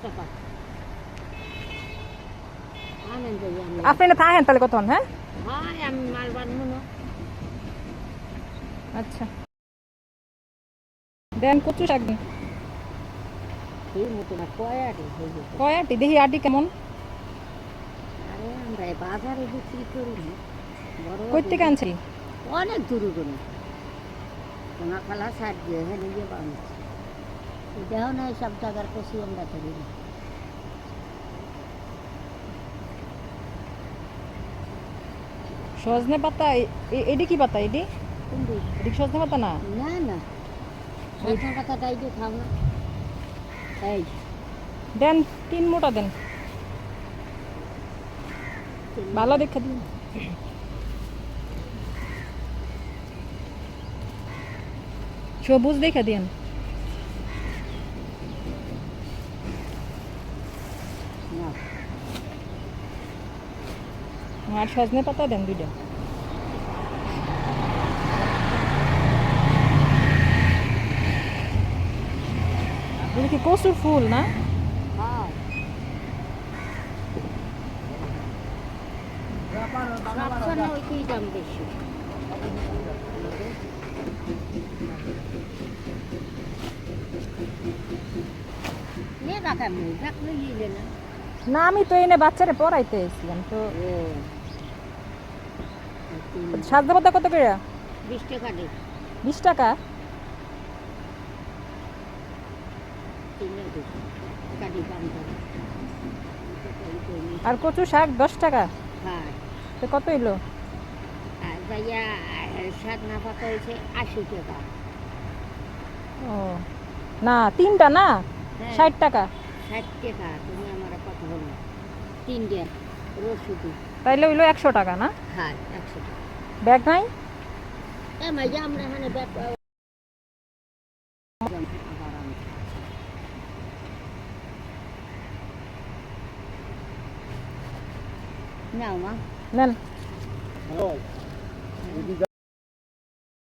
টাকা আনেন যাই আমি আপনি না থাকেন তাহলে কতক্ষণ? হ্যাঁ, হ্যাঁ আমি মাল বানবো না আচ্ছা দেন কচু শাক দেন। এই মতো না কয়াটি হয়ে যেত কয় আটি দেখি, আটি কেমন? আরে আমরা এই বাজারে বিক্রি করি না বড় কই থেকে আনছি? অনেক দূর করে কোনা খালা সাইড দিয়ে হ্যাঁ নিজে বানাচ্ছি দেখো না সব জায়গার কষি আমরা করি না সজনে পাতা এডি কি পাতা? এডি কিন্তু এডি সজনে পাতা না? না না সজনা পাতাটাই দিয়ে খাও না এই দেন 3 মোটা দেন, ভালো দেখা দিন। সবুজ দেখা দিন। না আর সজনে পাতা দেন 2টা। এটা কি কচুর ফুল না? হ্যাঁ সবসময় ওইটাই দাম বেশি নিয়ে রাখা মুখ রাখলে নিলে না না আমি তো এনে বাচ্চারে পড়াইতে এসেছিলাম তো। সজনে পাতা কত করে? 20 টাকা দে 20 টাকা। কিনে দে কাটি পান করে আর কচু শাক 10 টাকা। হ্যাঁ তো কত হইলো? আর ভাইয়া শাক না পাতা হয়েছে 80 টাকা ও না, 3টা না, হ্যাঁ 60 টাকা। 60 টাকা তুমি আমার কথা বলো 3 দিয়া রসুদি তাইলে হইলো 100 টাকা না? হ্যাঁ 100 টাকা ব্যাগ নাই? ভাইয়া আমরা এখানে ব্যাগ নাও মা নেন।